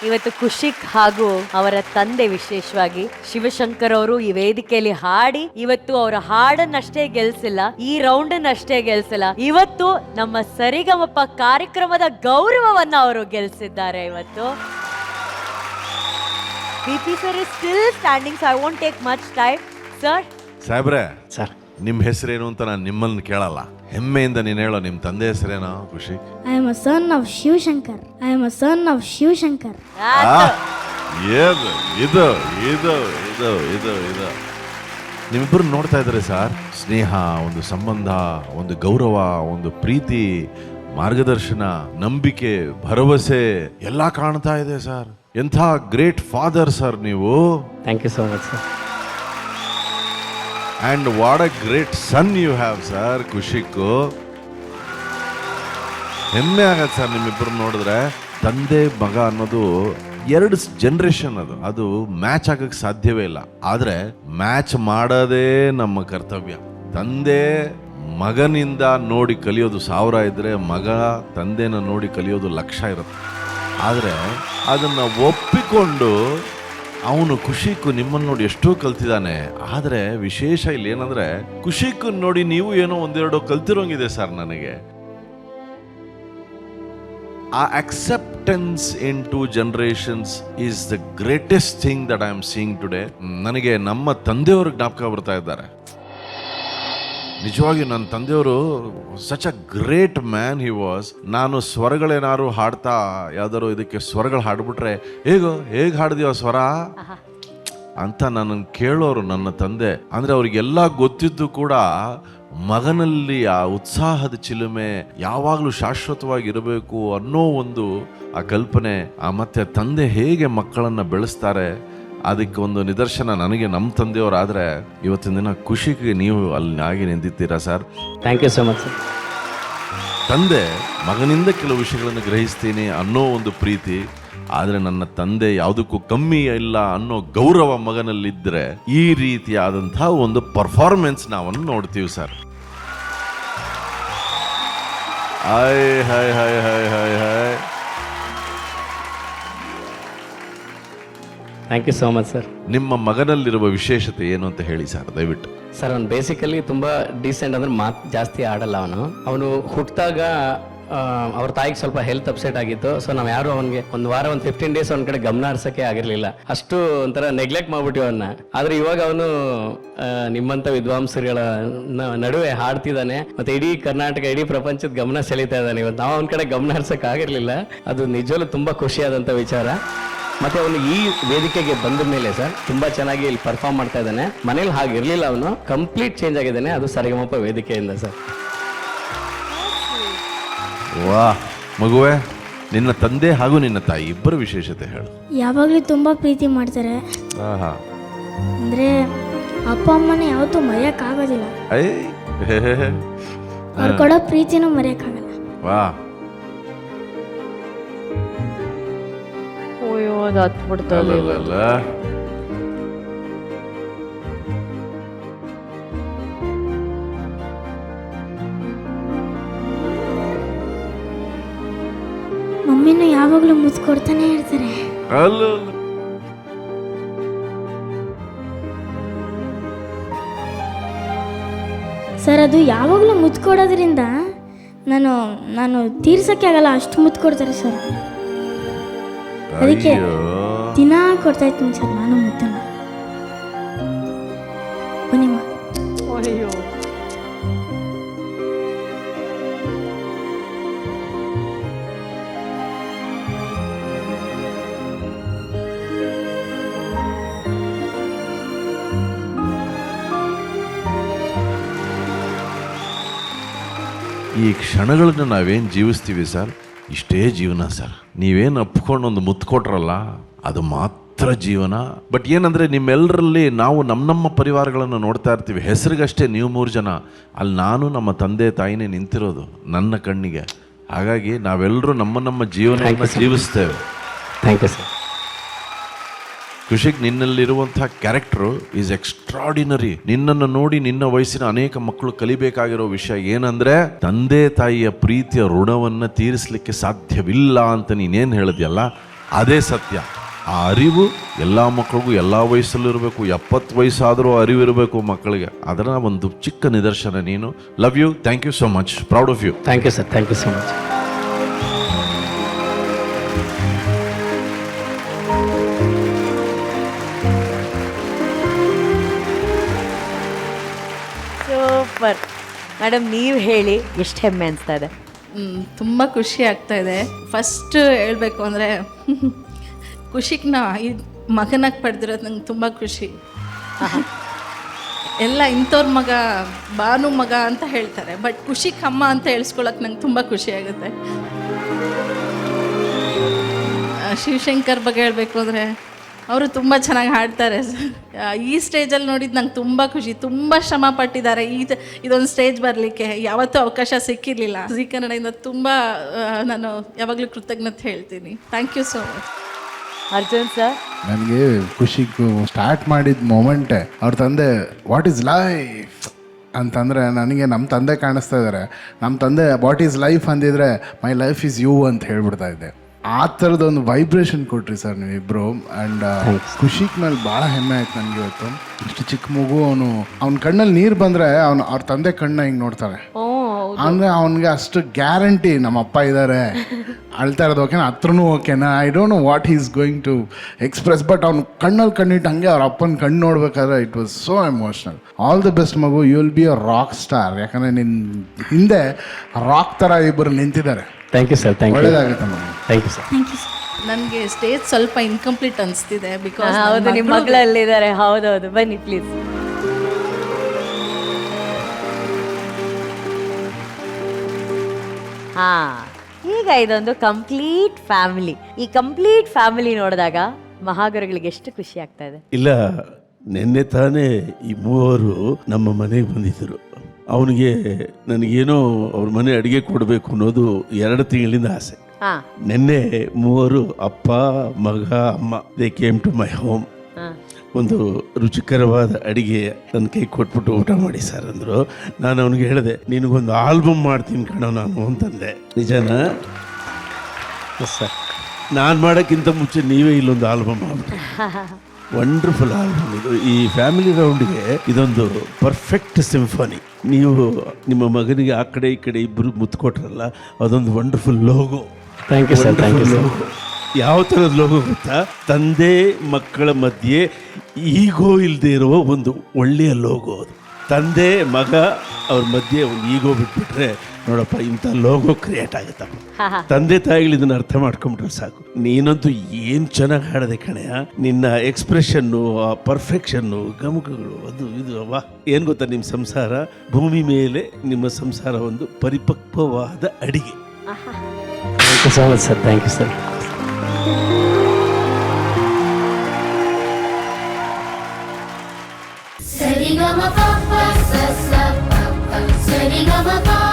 ಇವತ್ತು ಖುಷಿಕ್ ಹಾಗೂ ಅವರ ತಂದೆ ವಿಶೇಷವಾಗಿ ಶಿವಶಂಕರ್ ಅವರು ಈ ವೇದಿಕೆಯಲ್ಲಿ ಹಾಡಿ ಇವತ್ತು ಅವರ ಹಾಡನ್ನಷ್ಟೇ ಗೆಲ್ಸಿಲ್ಲ, ಈ ರೌಂಡ್ ಅನ್ನಷ್ಟೇ ಗೆಲ್ಸಿಲ್ಲ, ಇವತ್ತು ನಮ್ಮ ಸರಿಗಮಪ ಕಾರ್ಯಕ್ರಮದ ಗೌರವವನ್ನ ಅವರು ಗೆಲ್ಸಿದ್ದಾರೆ. ಇವತ್ತು BP sir is still standing, so I won't take much time. Sir ಸಾಹೇಬ್ರೆ, ಸರ್ ನಿಮ್ಮ ಹೆಸರೇನು ಅಂತ ನಾನು ನಿಮ್ಮನ್ನು ಕೇಳಲ್ಲ, ಹೆಮ್ಮೆಯಿಂದ ನೀನು ಹೇಳೋ. ನಿಮ್ಮ ತಂದೆ ಹೆಸರೇನೋ ಖುಷಿ? I am a son of Shivashankar. I am a son of Shivashankar. ಇದು ಇದು ಇದು ಇದು ಇದು ಇದು ನಿಮ್ಮಿಬ್ಬರು ನೋಡ್ತಾ ಇದ್ದಾರೆ ಸರ್. ಸ್ನೇಹ, ಒಂದು ಸಂಬಂಧ, ಒಂದು ಗೌರವ, ಒಂದು ಪ್ರೀತಿ, ಮಾರ್ಗದರ್ಶನ, ನಂಬಿಕೆ, ಭರವಸೆ ಎಲ್ಲ ಕಾಣ್ತಾ ಇದೆ ಸರ್. ಎಂಥ ಗ್ರೇಟ್ ಫಾದರ್ ಸರ್ ನೀವು. Thank you so much sir. And what a great son you have sir. ಖುಷಿಕ್ಕು ಹೆಮ್ಮೆ ಆಗತ್ತೆ ಸರ್ ನಿಮ್ಮಿಬ್ಬರು ನೋಡಿದ್ರೆ. ತಂದೆ ಮಗ ಅನ್ನೋದು ಎರಡು ಜನರೇಷನ್, ಅದು ಮ್ಯಾಚ್ ಆಗಕ್ಕೆ ಸಾಧ್ಯವೇ ಇಲ್ಲ. ಆದರೆ ಮ್ಯಾಚ್ ಮಾಡೋದೇ ನಮ್ಮ ಕರ್ತವ್ಯ. ತಂದೆ ಮಗನಿಂದ ನೋಡಿ ಕಲಿಯೋದು 1000 ಇದ್ರೆ, ಮಗ ತಂದೆನ ನೋಡಿ ಕಲಿಯೋದು 1,00,000 ಇರುತ್ತೆ. ಆದರೆ ಅದನ್ನು ಒಪ್ಪಿಕೊಂಡು ಅವನು ಖುಷಿಕ್ಕು ನಿಮ್ಮನ್ನು ನೋಡಿ ಎಷ್ಟೋ ಕಲ್ತಿದ್ದಾನೆ. ಆದರೆ ವಿಶೇಷ ಇಲ್ಲಿ ಏನಂದ್ರೆ, ಖುಷಿಕ್ಕು ನೋಡಿ ನೀವು ಏನೋ ಒಂದೆರಡು ಕಲ್ತಿರೋಂಗಿದೆ ಸರ್. ನನಗೆ ಆ acceptance in 2 generations is the greatest thing that I am seeing today. ನನಗೆ ನಮ್ಮ ತಂದೆಯವರು ಜ್ಞಾಪಕ ಬರ್ತಾ ಇದ್ದಾರೆ. ನಿಜವಾಗಿ ನನ್ನ ತಂದೆಯವರು such a great man he was. ನಾನು ಸ್ವರಗಳೇನಾದ್ರು ಹಾಡ್ತಾ ಯಾವ್ದಾರು ಇದಕ್ಕೆ ಸ್ವರಗಳು ಹಾಡ್ಬಿಟ್ರೆ, ಹೇಗೆ ಹಾಡಿದೀವ ಸ್ವರ ಅಂತ ನನ್ನನ್ನು ಕೇಳೋರು ನನ್ನ ತಂದೆ. ಅಂದ್ರೆ ಅವ್ರಿಗೆಲ್ಲ ಗೊತ್ತಿದ್ದು ಕೂಡ ಮಗನಲ್ಲಿ ಆ ಉತ್ಸಾಹದ ಚಿಲುಮೆ ಯಾವಾಗಲೂ ಶಾಶ್ವತವಾಗಿ ಇರಬೇಕು ಅನ್ನೋ ಒಂದು ಆ ಕಲ್ಪನೆ, ಮತ್ತೆ ತಂದೆ ಹೇಗೆ ಮಕ್ಕಳನ್ನ ಬೆಳೆಸ್ತಾರೆ ಅದಕ್ಕೆ ಒಂದು ನಿದರ್ಶನ ನನಗೆ ನಮ್ಮ ತಂದೆಯವರಾದರೆ, ಇವತ್ತಿನ ದಿನ ಖುಷಿಗೆ ನೀವು ಅಲ್ಲಿ ಆಗಿ ನಿಂತಿದ್ದೀರಾ sir. Thank you so much sir. ತಂದೆ ಮಗನಿಂದ ಕೆಲವು ವಿಷಯಗಳನ್ನು ಗ್ರಹಿಸ್ತೀನಿ ಅನ್ನೋ ಒಂದು ಪ್ರೀತಿ, ಆದರೆ ನನ್ನ ತಂದೆ ಯಾವುದಕ್ಕೂ ಕಮ್ಮಿ ಇಲ್ಲ ಅನ್ನೋ ಗೌರವ ಮಗನಲ್ಲಿದ್ದರೆ ಈ ರೀತಿಯಾದಂತಹ ಒಂದು ಪರ್ಫಾರ್ಮೆನ್ಸ್ ನಾವನ್ನು ನೋಡ್ತೀವಿ sir. Hi hi hi hi hi hi. Thank you so much sir. ನಿಮ್ಮ ಮಗನಲ್ಲಿರುವ ವಿಶೇಷತೆ ಏನು ಅಂತ ಹೇಳಿ ಸರ್ ದಯವಿಟ್ಟು. ಸರ್ ಅವನು ಬೇಸಿಕಲಿ ತುಂಬ ಡೀಸೆಂಟ್, ಅಂದ್ರೆ ಮಾತು ಜಾಸ್ತಿ ಆಡಲ್ಲ. ಅವನು ಹುಟ್ಟಿದಾಗ ಅವ್ರ ತಾಯಿಗೆ ಸ್ವಲ್ಪ ಹೆಲ್ತ್ ಅಪ್ಸೆಟ್ ಆಗಿತ್ತು. ಸೊ ನಾವು ಯಾರು ಅವನಿಗೆ ಒಂದು ವಾರ 15 days ಅವನ ಕಡೆ ಗಮನ ಹರಿಸೋಕ್ಕೆ ಆಗಿರಲಿಲ್ಲ. ಅಷ್ಟು ಒಂಥರ ನೆಗ್ಲೆಕ್ಟ್ ಮಾಡ್ಬಿಟ್ಟಿವಿ ಅವನ್ನ. ಆದರೆ ಇವಾಗ ಅವನು ನಿಮ್ಮಂಥ ವಿದ್ವಾಂಸರುಗಳ ನಡುವೆ ಹಾಡ್ತಿದ್ದಾನೆ, ಮತ್ತೆ ಇಡೀ ಕರ್ನಾಟಕ, ಇಡೀ ಪ್ರಪಂಚದ ಗಮನ ಸೆಳೀತಾ ಇದ್ದಾನೆ. ಇವತ್ತು ನಾವು ಅವನ ಕಡೆ ಗಮನ ಹರಿಸೋಕೆ ಆಗಿರಲಿಲ್ಲ. ಅದು ನಿಜವಲ್ಲೂ ತುಂಬ ಖುಷಿಯಾದಂಥ ವಿಚಾರ. ಮತ್ತೆ ಅವನು ಈ ವೇದಿಕೆಗೆ ಬಂದ ಮೇಲೆ ಸರ್ ತುಂಬಾ ಚೆನ್ನಾಗಿ ಇಲ್ಲಿ ಪರ್ಫಾರ್ಮ್ ಮಾಡ್ತಾ ಇದ್ದಾನೆ. ಮನೇಲಿ ಹಾಗಿರ್ಲಿಲ್ಲ, ಅವನು ಕಂಪ್ಲೀಟ್ ಚೇಂಜ್ ಆಗಿದ್ದಾನೆ. ಅದು ಸರಿಗಮಪ ವೇದಿಕೆಯಿಂದ ಸರ್. ವಾ ಮಗುವೆ, ನಿನ್ನ ತಂದೆ ಹಾಗೂ ನಿನ್ನ ತಾಯಿ ಇಬ್ಬರ ವಿಶೇಷತೆ ಹೇಳು. ಯಾವಾಗಲೂ ತುಂಬ ಪ್ರೀತಿ ಮಾಡ್ತಾರೆ. ಆಹಾ. ಅಂದರೆ ಅಪ್ಪ ಅಮ್ಮನ ಯಾವತ್ತೂ ಮರೆಯೋಕ್ಕಾಗೋದಿಲ್ಲ. ಐ ಅವ್ರು ಕೊಡೋ ಪ್ರೀತಿನೂ ಮರೆಯೋಕ್ಕಾಗಲ್ಲ. ವಾ. ಅಯ್ಯೋ, ಅದು ಹತ್ಬಿಡ್ತಲ್ಲ. ಅಲ್ಲಲ್ಲ. ಮಮ್ಮಿನೂ ಯಾವಾಗಲೂ ಮುದ್ದು ಕೊಡ್ತಾನೆ ಇರ್ತಾರೆ. ಅಲ್ಲ. ಸರ್ ಅದು ಯಾವಾಗಲೂ ಮುದ್ದು ಕೊಡೋದ್ರಿಂದ ನಾನು ತೀರ್ಸೋಕ್ಕೆ ಆಗಲ್ಲ, ಅಷ್ಟು ಮುದ್ದು ಕೊಡ್ತಾರೆ ಸರ್. ಅದಕ್ಕೆ ದಿನ ಕೊಡ್ತಾ ಇರ್ತೀನಿ ಸರ್ ನಾನು ಮುದ್ದನ್ನ. ಬನ್ನಿಮ್ಮ. ಅಯ್ಯೋ, ಈ ಕ್ಷಣಗಳನ್ನು ನಾವೇನು ಜೀವಿಸ್ತೀವಿ ಸರ್, ಇಷ್ಟೇ ಜೀವನ ಸರ್. ನೀವೇನು ಅಪ್ಕೊಂಡು ಒಂದು ಮುತ್ತು ಕೊಟ್ರಲ್ಲ, ಅದು ಮಾತ್ರ ಜೀವನ. ಬಟ್ ಏನಂದರೆ, ನಿಮ್ಮೆಲ್ಲರಲ್ಲಿ ನಾವು ನಮ್ಮ ಪರಿವಾರಗಳನ್ನು ನೋಡ್ತಾ ಇರ್ತೀವಿ. ಹೆಸರಿಗಷ್ಟೇ ನೀವು 3 ಜನ, ಅಲ್ಲಿ ನಾನು ನಮ್ಮ ತಂದೆ ತಾಯಿನೇ ನಿಂತಿರೋದು ನನ್ನ ಕಣ್ಣಿಗೆ. ಹಾಗಾಗಿ ನಾವೆಲ್ಲರೂ ನಮ್ಮ ಜೀವನವನ್ನು ಜೀವಿಸ್ತೇವೆ. Thank you sir. ಖುಷಿಗ್ ನಿನ್ನಲ್ಲಿರುವಂತಹ ಕ್ಯಾರೆಕ್ಟರ್ ಈಸ್ ಎಕ್ಸ್ಟ್ರಾಡಿನರಿ. ನಿನ್ನನ್ನು ನೋಡಿ ನಿನ್ನ ವಯಸ್ಸಿನ ಅನೇಕ ಮಕ್ಕಳು ಕಲಿಬೇಕಾಗಿರೋ ವಿಷಯ ಏನಂದ್ರೆ, ತಂದೆ ತಾಯಿಯ ಪ್ರೀತಿಯ ಋಣವನ್ನ ತೀರಿಸಲಿಕ್ಕೆ ಸಾಧ್ಯವಿಲ್ಲ ಅಂತ ನೀನೇನು ಹೇಳಿದ್ಯಲ್ಲ, ಅದೇ ಸತ್ಯ. ಆ ಅರಿವು ಎಲ್ಲ ಮಕ್ಕಳಿಗೂ ಎಲ್ಲ ವಯಸ್ಸಲ್ಲೂ ಇರಬೇಕು. 70 ವಯಸ್ಸಾದರೂ ಅರಿವು ಇರಬೇಕು ಮಕ್ಕಳಿಗೆ. ಅದರ ಒಂದು ಚಿಕ್ಕ ನಿದರ್ಶನ ನೀನು. Love you. Thank you so much. Proud of you. Thank you sir, thank you so much. Super madam, ನೀವು ಹೇಳಿ ಎಷ್ಟು ಹೆಮ್ಮೆ ಅನಿಸ್ತಾ ಇದೆ? ತುಂಬ ಖುಷಿ ಆಗ್ತಾ ಇದೆ. ಫಸ್ಟ್ ಹೇಳಬೇಕು ಅಂದರೆ ಖುಷಿಗೆ ಈ ಮಗನಾಗಿ ಪಡೆದಿರೋದು ನಂಗೆ ತುಂಬ ಖುಷಿ. ಎಲ್ಲ ಇಂಥವ್ರ ಮಗ, ಭಾನು ಮಗ ಅಂತ ಹೇಳ್ತಾರೆ, ಬಟ್ ಖುಷಿಗೆ ಅಮ್ಮ ಅಂತ ಹೇಳ್ಸ್ಕೊಳಕ್ಕೆ ನಂಗೆ ತುಂಬ ಖುಷಿ ಆಗುತ್ತೆ. ಶಿವಶಂಕರ್ ಬಗ್ಗೆ ಹೇಳಬೇಕು ಅಂದರೆ ಅವರು ತುಂಬ ಚೆನ್ನಾಗಿ ಹಾಡ್ತಾರೆ. ಈ ಸ್ಟೇಜಲ್ಲಿ ನೋಡಿದ್ದು ನಂಗೆ ತುಂಬ ಖುಷಿ. ತುಂಬ ಶ್ರಮ ಪಟ್ಟಿದ್ದಾರೆ ಇದೊಂದು ಸ್ಟೇಜ್ ಬರಲಿಕ್ಕೆ. ಯಾವತ್ತೂ ಅವಕಾಶ ಸಿಕ್ಕಿರಲಿಲ್ಲ. ಜೀ ಕನ್ನಡದಿಂದ ತುಂಬ ನಾನು ಯಾವಾಗಲೂ ಕೃತಜ್ಞತೆ ಹೇಳ್ತೀನಿ. Thank you so much. Arjun sir, ನನಗೆ ಖುಷಿಗೂ ಸ್ಟಾರ್ಟ್ ಮಾಡಿದ ಮೊಮೆಂಟೇ ಅವ್ರ ತಂದೆ ವಾಟ್ ಈಸ್ ಲೈಫ್ ಅಂತಂದರೆ ನನಗೆ ನಮ್ಮ ತಂದೆ ಕಾಣಿಸ್ತಾ ಇದ್ದಾರೆ. ನಮ್ಮ ತಂದೆ ವಾಟ್ ಈಸ್ ಲೈಫ್ ಅಂದಿದ್ರೆ ಮೈ ಲೈಫ್ ಈಸ್ ಯು ಅಂತ ಹೇಳ್ಬಿಡ್ತಾ ಇದ್ದೆ. ಆ ಥರದೊಂದು ವೈಬ್ರೇಷನ್ ಕೊಟ್ರಿ ಸರ್ ನೀವಿಬ್ಬರು. ಆ್ಯಂಡ್ ಖುಷಿಗೆ ಮೇಲೆ ಭಾಳ ಹೆಮ್ಮೆ ಆಯ್ತು ನನಗೆ ಇವತ್ತು. ಇಷ್ಟು ಚಿಕ್ಕ ಮಗು ಅವ್ನ ಕಣ್ಣಲ್ಲಿ ನೀರು ಬಂದರೆ ಅವ್ರ ತಂದೆ ಕಣ್ಣ ಹಿಂಗೆ ನೋಡ್ತಾರೆ. ಅಂದರೆ ಅವನಿಗೆ ಅಷ್ಟು ಗ್ಯಾರಂಟಿ ನಮ್ಮ ಅಪ್ಪ ಇದ್ದಾರೆ, ಅಳ್ತಾ ಇರೋದು ಓಕೆನಾ, ಹತ್ರನೂ ಓಕೆನಾ, I don't know what is going to express, but ಅವ್ನು ಕಣ್ಣಲ್ಲಿ ಕಣ್ಣಿಟ್ಟು ಹಂಗೆ ಅವ್ರ ಅಪ್ಪನ ಕಣ್ಣು ನೋಡ್ಬೇಕಾದ್ರೆ it was so emotional. All the best ಮಗು, you will be a rock star. ಯಾಕಂದರೆ ನಿನ್ನ ಹಿಂದೆ ರಾಕ್ ಥರ ಇಬ್ಬರು ನಿಂತಿದ್ದಾರೆ. Thank you sir, thank you. ಒಳ್ಳೇದಾಗುತ್ತೆ ಮಗು. Thank you sir. ನನಗೆ ಸ್ಟೇಜ್ ಸ್ವಲ್ಪ ಇನ್ಕಂಪ್ಲೀಟ್ ಅನಿಸ್ತಿದೆ. ಬಿಕಾಸ್ ಹೌದು, ನಿಮ್ಮ ಮಗಳಲ್ಲಿದ್ದಾರೆ. ಹೌದೌದು, ಬನ್ನಿ ಪ್ಲೀಸ್. ಹಾ, ಈಗ ಇದೊಂದು ಕಂಪ್ಲೀಟ್ ಫ್ಯಾಮಿಲಿ. ಈ ಕಂಪ್ಲೀಟ್ ಫ್ಯಾಮಿಲಿ ನೋಡಿದಾಗ ಮಹಾಗುರುಗಳಿಗೆ ಎಷ್ಟು ಖುಷಿ ಆಗ್ತಾ ಇದೆ. ಇಲ್ಲ, ನಿನ್ನೆ ತಾನೇ ಈ ಮೂವರು ನಮ್ಮ ಮನೆಗೆ ಬಂದಿದ್ದರು. ಅವನಿಗೆ ನನಗೇನೋ ಅವ್ರ ಮನೆ ಅಡುಗೆ ಕೊಡಬೇಕು ಅನ್ನೋದು 2 ತಿಂಗಳಿಂದ ಆಸೆ. ನಿನ್ನೆ ಮೂವರು ಅಪ್ಪ, ಮಗ, ಅಮ್ಮ they came to my home. ಒಂದು ರುಚಿಕರವಾದ ಅಡಿಗೆ ನನ್ನ ಕೈ ಕೊಟ್ಬಿಟ್ಟು ಊಟ ಮಾಡಿ ಸರ್ ಅಂದರು. ನಾನು ಅವನಿಗೆ ಹೇಳಿದೆ, ನಿನಗೊಂದು ಆಲ್ಬಮ್ ಮಾಡ್ತೀನಿ ಕಣೋ ನಾನು ಅಂತಂದೆ. ನಿಜನಾ? ಸರ್, ನಾನು ಮಾಡೋಕ್ಕಿಂತ ಮುಂಚೆ ನೀವೇ ಇಲ್ಲೊಂದು ಆಲ್ಬಮ್ ಮಾಡ್ಬಿಟ್ಟು. ವಂಡರ್ಫುಲ್ ಆಲ್ಬಮ್ ಇದು. ಈ ಫ್ಯಾಮಿಲಿ ರೌಂಡ್ಗೆ ಇದೊಂದು ಪರ್ಫೆಕ್ಟ್ ಸಿಂಫನಿ. ನೀವು ನಿಮ್ಮ ಮಗನಿಗೆ ಆ ಕಡೆ ಈ ಕಡೆ ಇಬ್ಬರು ಮುತ್ತು ಕೊಟ್ರಲ್ಲ, ಅದೊಂದು wonderful logo. Thank you sir, thank you sir. ಯಾವ ಥರದ ಲೋಗೋ ಗೊತ್ತಾ? ತಂದೆ ಮಕ್ಕಳ ಮಧ್ಯೆ ಈಗೋ ಇಲ್ಲದೆ ಇರುವ ಒಂದು ಒಳ್ಳೆಯ ಲೋಗೋ ಅದು. ತಂದೆ ಮಗ ಅವ್ರ ಮಧ್ಯೆ ಒಂದು ಈಗೋ ಬಿಟ್ಬಿಟ್ರೆ ನೋಡಪ್ಪ, ಇಂಥ ಲೋಗೋ ಕ್ರಿಯೇಟ್ ಆಗುತ್ತಪ್ಪ. ತಂದೆ ತಾಯಿಗಳು ಇದನ್ನ ಅರ್ಥ ಮಾಡ್ಕೊಂಡ್ಬಿಟ್ರೆ ಸಾಕು. ನೀನಂತೂ ಏನು ಚೆನ್ನಾಗಿ ಹಾಡದೆ ಕಣೆಯ. ನಿನ್ನ ಎಕ್ಸ್ಪ್ರೆಷನ್ನು, ಆ ಪರ್ಫೆಕ್ಷನ್ನು, ಗಮಕಗಳು, ಅದು ಇದು ವಾ. ಏನು ಗೊತ್ತಾ, ನಿಮ್ಮ ಸಂಸಾರ ಭೂಮಿ ಮೇಲೆ ನಿಮ್ಮ ಸಂಸಾರ ಒಂದು ಪರಿಪಕ್ವವಾದ ಅಡಿಗೆ. Thank you so much sir, thank you sir. Sari ga ma pa pa sa sa pa pa, sari ga ma pa.